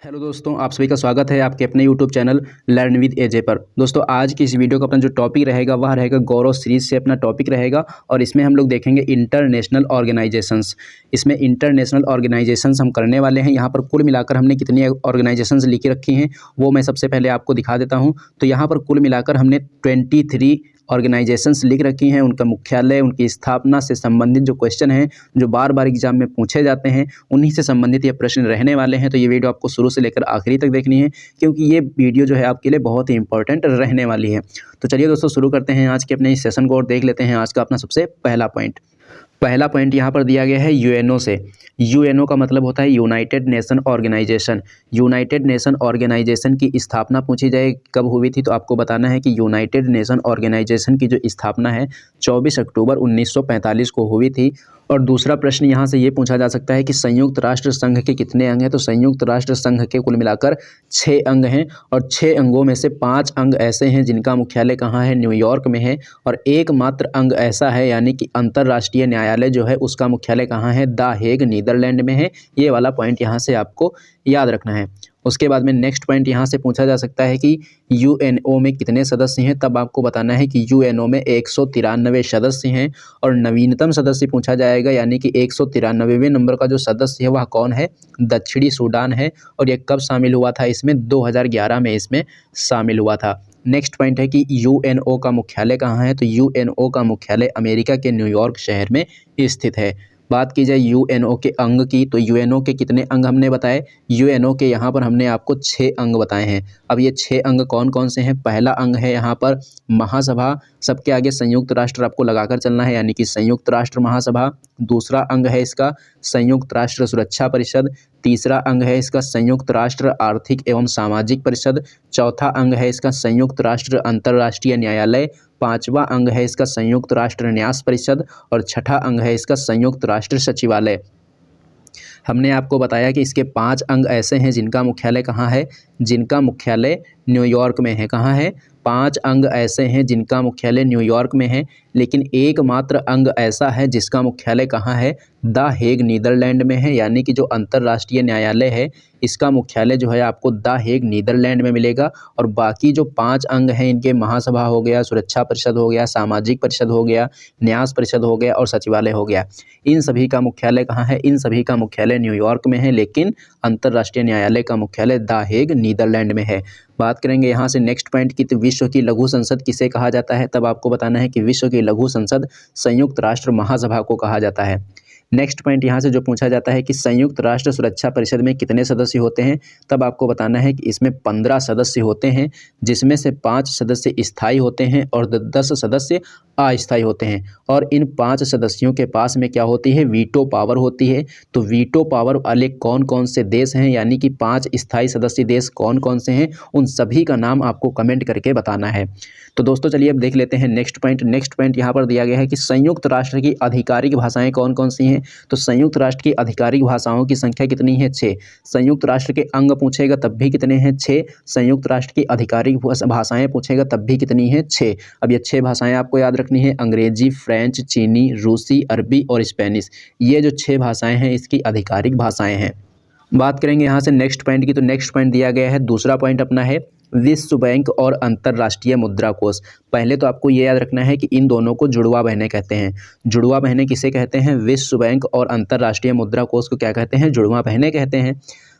Hello दोस्तों, आप सभी का स्वागत है आपके अपने यूट्यूब चैनल लर्न विद एजे पर। दोस्तों, आज की इस वीडियो का अपना जो टॉपिक रहेगा वह रहेगा गौरव सीरीज से अपना टॉपिक रहेगा और इसमें हम लोग देखेंगे इंटरनेशनल ऑर्गेनाइजेशंस। इसमें इंटरनेशनल ऑर्गेनाइजेशंस हम करने वाले हैं। यहाँ पर कुल मिलाकर हमने कितनी ऑर्गेनाइजेशंस लिखी रखी हैं वो मैं सबसे पहले आपको दिखा देता हूँ। तो यहाँ पर कुल मिलाकर हमने 23 ऑर्गेनाइजेशंस लिख रखी हैं। उनका मुख्यालय, उनकी स्थापना से संबंधित जो क्वेश्चन हैं जो बार बार एग्जाम में पूछे जाते हैं उन्हीं से संबंधित ये प्रश्न रहने वाले हैं। तो ये वीडियो आपको शुरू से लेकर आखिरी तक देखनी है क्योंकि ये वीडियो जो है आपके लिए बहुत ही इंपॉर्टेंट रहने वाली है। तो चलिए दोस्तों, शुरू करते हैं आज के अपने इस सेशन को और देख लेते हैं आज का अपना सबसे पहला पॉइंट यहाँ पर दिया गया है यूएनओ से। यूएनओ का मतलब होता है United Nation Organisation. United Nation Organisation की स्थापना पूछी जाए कब हुई थी तो आपको बताना है कि यूनाइटेड नेशन ऑर्गेनाइजेशन की जो स्थापना है 24 अक्टूबर 1945 को हुई थी। और दूसरा प्रश्न यहाँ से ये पूछा जा सकता है कि संयुक्त राष्ट्र संघ के कितने अंग हैं। तो संयुक्त राष्ट्र संघ के कुल मिलाकर 6 अंग हैं और 6 अंगों में से 5 अंग ऐसे हैं जिनका मुख्यालय कहाँ है, न्यूयॉर्क में है। और एकमात्र अंग ऐसा है यानी कि अंतर्राष्ट्रीय न्यायालय जो है उसका मुख्यालय कहाँ है, द हेग नीदरलैंड में है। ये वाला पॉइंट यहाँ से आपको याद रखना है। उसके बाद में नेक्स्ट पॉइंट यहाँ से पूछा जा सकता है कि यूएनओ में कितने सदस्य हैं। तब आपको बताना है कि यूएनओ में 193 सदस्य हैं और नवीनतम सदस्य पूछा जाएगा यानी कि 193वें नंबर का जो सदस्य है वह कौन है, दक्षिणी सूडान है। और ये कब शामिल हुआ था, इसमें 2011 में इसमें शामिल हुआ था। नेक्स्ट पॉइंट है कि यूएनओ का मुख्यालय कहाँ है। तो यूएनओ का मुख्यालय अमेरिका के न्यूयॉर्क शहर में स्थित है। बात की जाए यूएनओ के अंग की तो यूएनओ के कितने अंग हमने बताए, यूएनओ के यहाँ पर हमने आपको 6 अंग बताए हैं। अब ये 6 अंग कौन कौन से हैं। पहला अंग है यहाँ पर महासभा, सबके आगे संयुक्त राष्ट्र आपको लगाकर चलना है यानी कि संयुक्त राष्ट्र महासभा। दूसरा अंग है इसका संयुक्त राष्ट्र सुरक्षा परिषद। तीसरा अंग है इसका संयुक्त राष्ट्र आर्थिक एवं सामाजिक परिषद। चौथा अंग है इसका संयुक्त राष्ट्र अंतर्राष्ट्रीय न्यायालय। पांचवा अंग है इसका संयुक्त राष्ट्र न्यास परिषद और छठा अंग है इसका संयुक्त राष्ट्र सचिवालय। हमने आपको बताया कि इसके 5 अंग ऐसे हैं जिनका मुख्यालय कहाँ है, जिनका मुख्यालय न्यूयॉर्क में है। कहाँ है, 5 अंग ऐसे हैं जिनका मुख्यालय न्यूयॉर्क में है, लेकिन एकमात्र अंग ऐसा है जिसका मुख्यालय कहाँ है, द हेग नीदरलैंड में है। यानी कि जो अंतर्राष्ट्रीय न्यायालय है इसका मुख्यालय जो है आपको द हेग नीदरलैंड में मिलेगा। और बाकी जो 5 अंग हैं इनके महासभा हो गया, सुरक्षा परिषद हो गया, सामाजिक परिषद हो गया, न्यास परिषद हो गया और सचिवालय हो गया, इन सभी का मुख्यालय कहाँ है, इन सभी का मुख्यालय न्यूयॉर्क में है, लेकिन अंतर्राष्ट्रीय न्यायालय का मुख्यालय द हेग नीदरलैंड में है। बात करेंगे यहाँ से नेक्स्ट पॉइंट की तो विश्व की लघु संसद किसे कहा जाता है। तब आपको बताना है कि विश्व की लघु संसद संयुक्त राष्ट्र महासभा को कहा जाता है। नेक्स्ट पॉइंट यहाँ से जो पूछा जाता है कि संयुक्त राष्ट्र सुरक्षा परिषद में कितने सदस्य होते हैं। तब आपको बताना है कि इसमें 15 सदस्य होते हैं जिसमें से 5 सदस्य स्थायी होते हैं और 10 सदस्य अस्थायी होते हैं। और इन 5 सदस्यों के पास में क्या होती है, वीटो पावर होती है। तो वीटो पावर वाले कौन कौन से देश हैं यानी कि 5 स्थायी सदस्य देश कौन कौन से हैं, उन सभी का नाम आपको कमेंट करके बताना है। तो दोस्तों चलिए अब देख लेते हैं नेक्स्ट पॉइंट। नेक्स्ट पॉइंट यहाँ पर दिया गया है कि संयुक्त राष्ट्र की आधिकारिक भाषाएं कौन कौन सी हैं। तो संयुक्त राष्ट्र की आधिकारिक भाषाओं की संख्या कितनी है, 6। संयुक्त राष्ट्र के अंग पूछेगा तब भी कितने हैं, 6। संयुक्त राष्ट्र की आधिकारिक भाषाएं पूछेगा तब भी कितनी हैं, 6। अब ये 6 भाषाएं आपको याद रखनी है, अंग्रेजी, फ्रेंच, चीनी, रूसी, अरबी और स्पेनिश। ये जो 6 भाषाएं हैं इसकी आधिकारिक भाषाएं हैं। बात करेंगे यहाँ से नेक्स्ट पॉइंट की तो नेक्स्ट पॉइंट दिया गया है, दूसरा पॉइंट अपना है विश्व बैंक और अंतर्राष्ट्रीय मुद्रा कोष। पहले तो आपको ये याद रखना है कि इन दोनों को जुड़वा बहनें कहते हैं। जुड़वा बहनें किसे कहते हैं, विश्व बैंक और अंतर्राष्ट्रीय मुद्रा कोष को क्या कहते हैं, जुड़वा बहनें कहते हैं।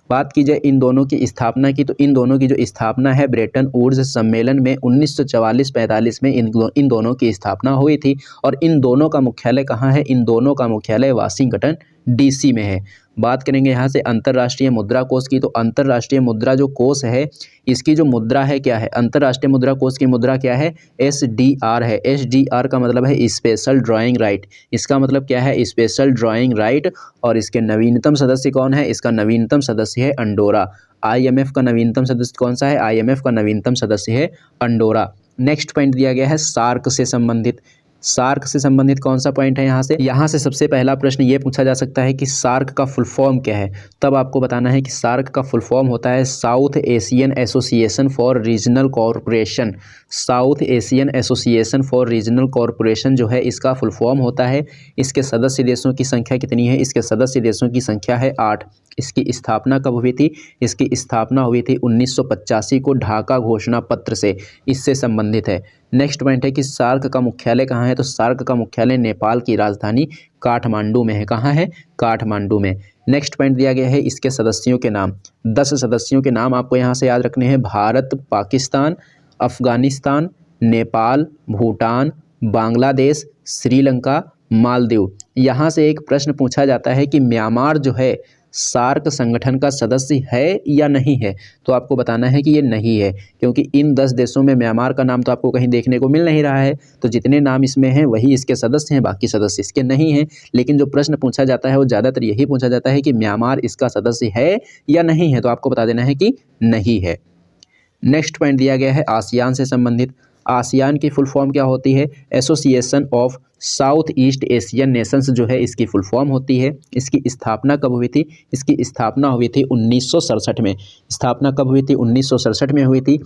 बात की जाए इन दोनों की स्थापना की तो इन दोनों की जो स्थापना है ब्रेटन वुड्स सम्मेलन में 1944-45 में इन दोनों की स्थापना हुई थी। और इन दोनों का मुख्यालय कहाँ है, इन दोनों का मुख्यालय वाशिंगटन डीसी में है। बात करेंगे यहाँ से अंतर्राष्ट्रीय मुद्रा कोष की तो अंतर्राष्ट्रीय मुद्रा जो कोष है इसकी जो मुद्रा है क्या है, अंतर्राष्ट्रीय मुद्रा कोष की मुद्रा क्या है, SDR है। SDR का मतलब है स्पेशल ड्राइंग राइट। इसका मतलब क्या है, स्पेशल ड्राइंग राइट। और इसके नवीनतम सदस्य कौन है, इसका नवीनतम सदस्य है अंडोरा। IMF का नवीनतम सदस्य कौन सा है, IMF का नवीनतम सदस्य है अंडोरा। नेक्स्ट पॉइंट दिया गया है सार्क से संबंधित। सार्क से संबंधित कौन सा पॉइंट है यहाँ से सबसे पहला प्रश्न ये पूछा जा सकता है कि सार्क का फुल फॉर्म क्या है। तब आपको बताना है कि सार्क का फुल फॉर्म होता है south Asian association for regional corporation. South Asian association for regional corporation जो है इसका फुल फॉर्म होता है। इसके सदस्य देशों की संख्या कितनी है? इसके सदस्य देशों की संख्या है 8। इसकी स्थापना कब हुई थी? इसकी स्थापना हुई थी 1985 को ढाका घोषणा पत्र से, इससे संबंधित है। नेक्स्ट पॉइंट है कि सार्क का मुख्यालय कहाँ है? तो सार्क का मुख्यालय नेपाल की राजधानी काठमांडू में है। कहाँ है? काठमांडू में। नेक्स्ट पॉइंट दिया गया है इसके सदस्यों के नाम। 10 सदस्यों के नाम आपको यहाँ से याद रखने हैं। भारत, पाकिस्तान, अफगानिस्तान, नेपाल, भूटान, बांग्लादेश, श्रीलंका, मालदीव। यहाँ से एक प्रश्न पूछा जाता है कि म्यांमार जो है सार्क संगठन का सदस्य है या नहीं है? तो आपको बताना है कि ये नहीं है, क्योंकि इन 10 देशों में म्यांमार का नाम तो आपको कहीं देखने को मिल नहीं रहा है। तो जितने नाम इसमें हैं वही इसके सदस्य हैं, बाकी सदस्य इसके नहीं हैं। लेकिन जो प्रश्न पूछा जाता है वो ज़्यादातर यही पूछा जाता है कि म्यांमार इसका सदस्य है या नहीं है। तो आपको बता देना है कि नहीं है। नेक्स्ट पॉइंट दिया गया है आसियान से संबंधित। आसियान की फुल फॉर्म क्या होती है? Association of south east Asian Nations जो है इसकी फुल फॉर्म होती है। इसकी स्थापना कब हुई थी? इसकी स्थापना हुई थी 1967 में। स्थापना कब हुई थी? 1967 में हुई थी।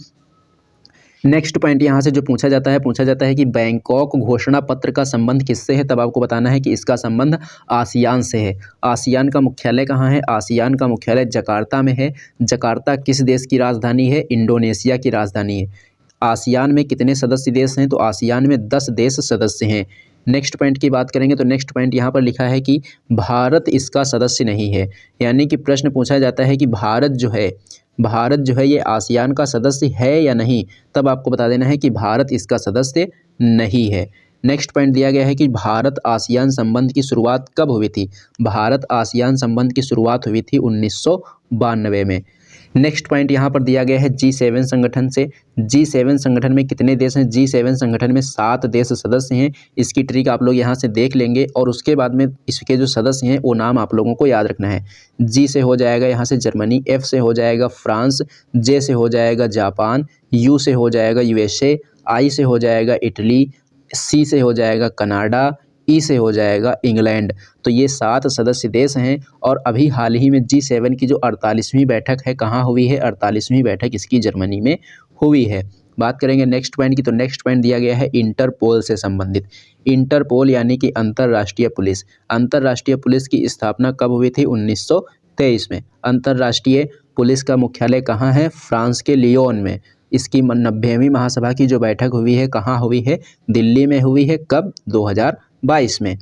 नेक्स्ट पॉइंट यहाँ से जो पूछा जाता है कि बैंकॉक घोषणा पत्र का संबंध किससे है? तब आपको बताना है कि इसका संबंध आसियान से है। आसियान का मुख्यालय कहाँ है? आसियान का मुख्यालय जकार्ता में है। जकार्ता किस देश की राजधानी है? इंडोनेशिया की राजधानी है। आसियान में कितने सदस्य देश हैं? तो आसियान में 10 देश सदस्य हैं। नेक्स्ट पॉइंट की बात करेंगे तो नेक्स्ट पॉइंट यहाँ पर लिखा है कि भारत इसका सदस्य नहीं है। यानी कि प्रश्न पूछा जाता है कि भारत जो है ये आसियान का सदस्य है या नहीं? तब आपको बता देना है कि भारत इसका सदस्य नहीं है। नेक्स्ट पॉइंट दिया गया है कि भारत आसियान संबंध की शुरुआत कब हुई थी? भारत आसियान संबंध की शुरुआत हुई थी 1992 में। नेक्स्ट पॉइंट यहाँ पर दिया गया है G7 संगठन से। G7 संगठन में कितने देश हैं? G7 संगठन में 7 देश सदस्य हैं। इसकी ट्रिक आप लोग यहाँ से देख लेंगे और उसके बाद में इसके जो सदस्य हैं वो नाम आप लोगों को याद रखना है। G से हो जाएगा यहाँ से जर्मनी, F से हो जाएगा फ्रांस, J से हो जाएगा जापान, U से हो जाएगा USA, I से हो जाएगा इटली, C से हो जाएगा कनाडा, ई से हो जाएगा इंग्लैंड। तो ये 7 सदस्य देश हैं और अभी हाल ही में G7 की जो 48वीं बैठक है कहाँ हुई है? 48वीं बैठक इसकी जर्मनी में हुई है। बात करेंगे नेक्स्ट पॉइंट की तो नेक्स्ट पॉइंट दिया गया है इंटरपोल से संबंधित। इंटरपोल यानी कि अंतर्राष्ट्रीय पुलिस। अंतर्राष्ट्रीय पुलिस की स्थापना कब हुई थी? 1923 में। अंतर्राष्ट्रीय पुलिस का मुख्यालय कहाँ है? फ्रांस के लियोन में। इसकी 90वीं महासभा की जो बैठक हुई है कहाँ हुई है? दिल्ली में हुई है। कब? 2022 में।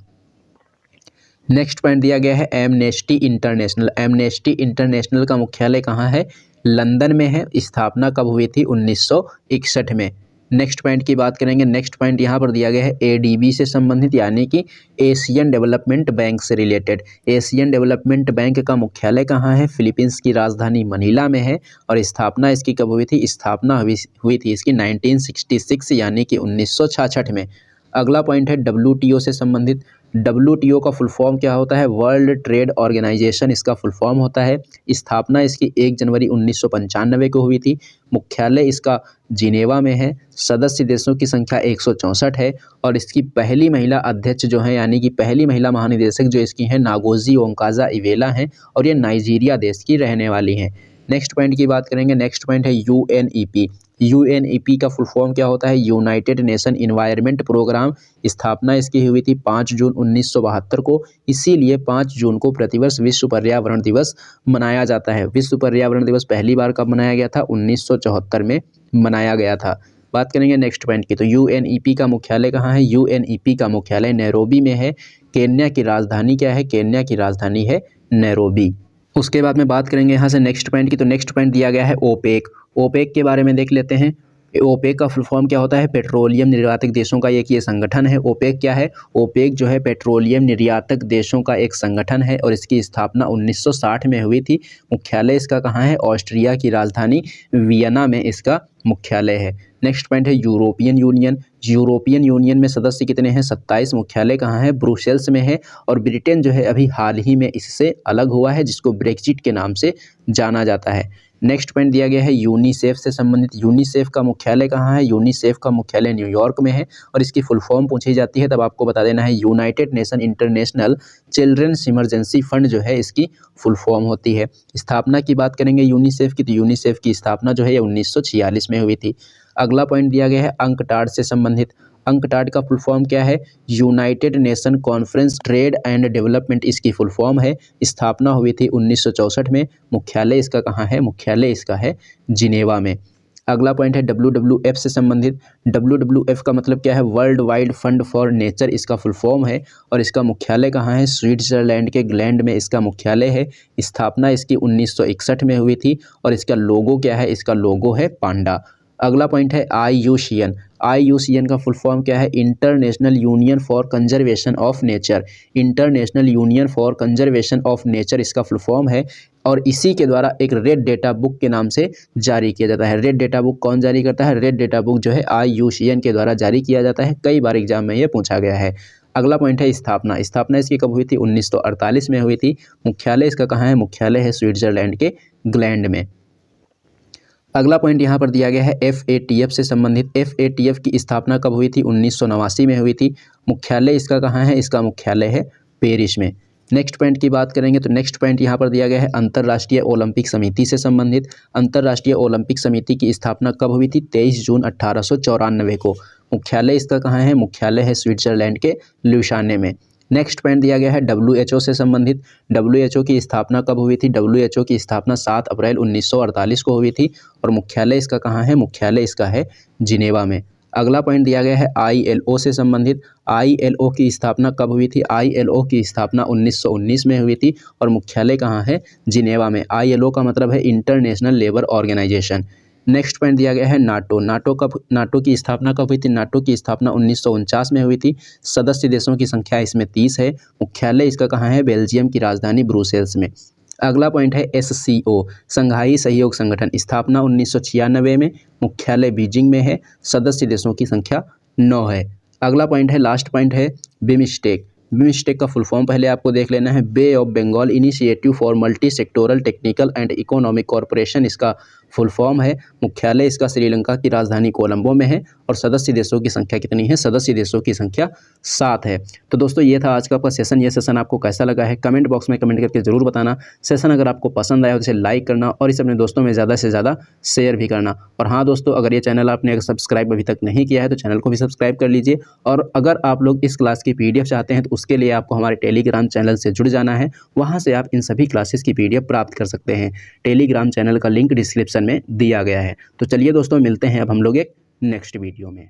नेक्स्ट पॉइंट दिया गया है एमनेस्टी इंटरनेशनल। एमनेस्टी इंटरनेशनल का मुख्यालय कहाँ है? लंदन में है। स्थापना कब हुई थी? 1961 में। नेक्स्ट पॉइंट की बात करेंगे। नेक्स्ट पॉइंट यहाँ पर दिया गया है एडीबी से संबंधित यानी कि एशियन डेवलपमेंट बैंक से रिलेटेड। एशियन डेवलपमेंट बैंक का मुख्यालय कहाँ है? फिलीपींस की राजधानी मनीला में है। और स्थापना इसकी कब हुई थी? स्थापना हुई थी इसकी 1966 यानी कि 1966 में। अगला पॉइंट है WTO से संबंधित। WTO का फुल फॉर्म क्या होता है? वर्ल्ड ट्रेड ऑर्गेनाइजेशन इसका फुल फॉर्म होता है। स्थापना इसकी 1 जनवरी 1995 को हुई थी। मुख्यालय इसका जिनेवा में है। सदस्य देशों की संख्या 164 है और इसकी पहली महिला अध्यक्ष जो है यानी कि पहली महिला महानिदेशक जो इसकी हैं नागोजी ओंकाजा इवेला हैं और ये नाइजीरिया देश की रहने वाली हैं। नेक्स्ट पॉइंट की बात करेंगे। नेक्स्ट पॉइंट है UNEP। UNEP का फुल फॉर्म क्या होता है? United Nation Environment Programme. स्थापना इसकी हुई थी 5 जून 1972 को। इसीलिए 5 जून को प्रतिवर्ष विश्व पर्यावरण दिवस मनाया जाता है। विश्व पर्यावरण दिवस पहली बार कब मनाया गया था? 1974 में मनाया गया था। बात करेंगे नेक्स्ट पॉइंट की तो UNEP का मुख्यालय कहाँ है? UNEP का मुख्यालय नैरोबी में है। केन्या की राजधानी क्या है? केन्या की राजधानी है नैरोबी। उसके बाद में बात करेंगे यहाँ से नेक्स्ट पॉइंट की तो नेक्स्ट पॉइंट दिया गया है ओपेक। ओपेक के बारे में देख लेते हैं। ओपेक का फुल फॉर्म क्या होता है? पेट्रोलियम निर्यातक देशों का एक ये संगठन है। ओपेक क्या है? ओपेक जो है पेट्रोलियम निर्यातक देशों का एक संगठन है और इसकी स्थापना 1960 में हुई थी। मुख्यालय इसका कहाँ है? ऑस्ट्रिया की राजधानी वियना में इसका मुख्यालय है। नेक्स्ट पॉइंट है यूरोपियन यूनियन। यूरोपियन यूनियन में सदस्य कितने हैं? 27। मुख्यालय कहाँ है? ब्रुसेल्स में है। और ब्रिटेन जो है अभी हाल ही में इससे अलग हुआ है, जिसको ब्रेक्जिट के नाम से जाना जाता है। नेक्स्ट पॉइंट दिया गया है यूनिसेफ से संबंधित। यूनिसेफ का मुख्यालय कहाँ है? यूनिसेफ का मुख्यालय न्यूयॉर्क में है। और इसकी फुल फॉर्म पूछी जाती है तब आपको बता देना है United Nation International Children's Emergency Fund जो है इसकी फुल फॉर्म होती है। स्थापना की बात करेंगे यूनिसेफ की, तो यूनिसेफ की स्थापना जो है ये 1946 में हुई थी। अगला पॉइंट दिया गया है अंकटाड से संबंधित। अंकटाड का फुल फॉर्म क्या है? United nation conference trade and development इसकी फुल फॉर्म है। स्थापना हुई थी 1964 में। मुख्यालय इसका कहाँ है? मुख्यालय इसका है जिनेवा में। अगला पॉइंट है WWF से संबंधित। WWF का मतलब क्या है? World wide fund for nature इसका फुल फॉर्म है। और इसका मुख्यालय कहाँ है? स्विट्जरलैंड के ग्लैंड में इसका मुख्यालय है। स्थापना इसकी 1961 में हुई थी। और इसका लोगो क्या है? इसका लोगो है पांडा। अगला पॉइंट है IUCN। IUCN का फुल फॉर्म क्या है? International union for conservation of nature. International union for conservation of nature इसका फुल फॉर्म है। और इसी के द्वारा एक रेड डेटा बुक के नाम से जारी किया जाता है। रेड डेटा बुक कौन जारी करता है? रेड डेटा बुक जो है IUCN के द्वारा जारी किया जाता है। कई बार एग्जाम में ये पूछा गया है। अगला पॉइंट है स्थापना। स्थापना इसकी कब हुई थी? 1948 में हुई थी। मुख्यालय इसका कहाँ है? मुख्यालय है स्विट्जरलैंड के ग्लैंड में। अगला पॉइंट यहाँ पर दिया गया है FATF से संबंधित। FATF की स्थापना कब हुई थी? 1989 में हुई थी। मुख्यालय इसका कहाँ है? इसका मुख्यालय है पेरिस में। नेक्स्ट पॉइंट की बात करेंगे तो नेक्स्ट पॉइंट यहाँ पर दिया गया है अंतर्राष्ट्रीय ओलंपिक समिति से संबंधित। अंतर्राष्ट्रीय ओलंपिक समिति की स्थापना कब हुई थी? 23 जून 1894 को। मुख्यालय इसका कहाँ है? मुख्यालय है स्विट्जरलैंड के ल्यूसाने में। नेक्स्ट पॉइंट दिया गया है WHO से संबंधित। WHO की स्थापना कब हुई थी? WHO की स्थापना 7 अप्रैल 1948 को हुई थी। और मुख्यालय इसका कहाँ है? मुख्यालय इसका है जिनेवा में। अगला पॉइंट दिया गया है ILO से संबंधित। ILO की स्थापना कब हुई थी? ILO की स्थापना 1919 में हुई थी। और मुख्यालय कहाँ है? जिनेवा में। ILO का मतलब है International Labour Organisation. Next point दिया गया है नाटो। नाटो की स्थापना कब हुई थी? नाटो की स्थापना 1949 में हुई थी। सदस्य देशों की संख्या इसमें 30 है। मुख्यालय इसका कहाँ है? बेल्जियम की राजधानी ब्रुसेल्स में। अगला पॉइंट है SCO, संघाई सहयोग संगठन। स्थापना 1996 में। मुख्यालय बीजिंग में है। सदस्य देशों की संख्या 9 है। अगला पॉइंट है, लास्ट पॉइंट है बिमस्टेक। बिमस्टेक का फुल फॉर्म पहले आपको देख लेना है। Bay of Bengal initiative for multi sectoral technical and economic corporation इसका फुल फॉर्म है। मुख्यालय इसका श्रीलंका की राजधानी कोलंबो में है। और सदस्य देशों की संख्या कितनी है? सदस्य देशों की संख्या 7 है। तो दोस्तों ये था आज का आपका सेशन। ये सेशन आपको कैसा लगा है कमेंट बॉक्स में कमेंट करके जरूर बताना। सेशन अगर आपको पसंद आया तो इसे लाइक करना और इसे अपने दोस्तों में ज़्यादा से ज़्यादा शेयर भी करना। और हाँ दोस्तों, अगर ये चैनल आपने अगर सब्सक्राइब अभी तक नहीं किया है तो चैनल को भी सब्सक्राइब कर लीजिए। और अगर आप लोग इस क्लास की PDF चाहते हैं तो उसके लिए आपको हमारे टेलीग्राम चैनल से जुड़ जाना है। वहाँ से आप इन सभी क्लासेस की PDF प्राप्त कर सकते हैं। टेलीग्राम चैनल का लिंक डिस्क्रिप्शन में दिया गया है। तो चलिए दोस्तों, मिलते हैं अब हम लोग एक नेक्स्ट वीडियो में।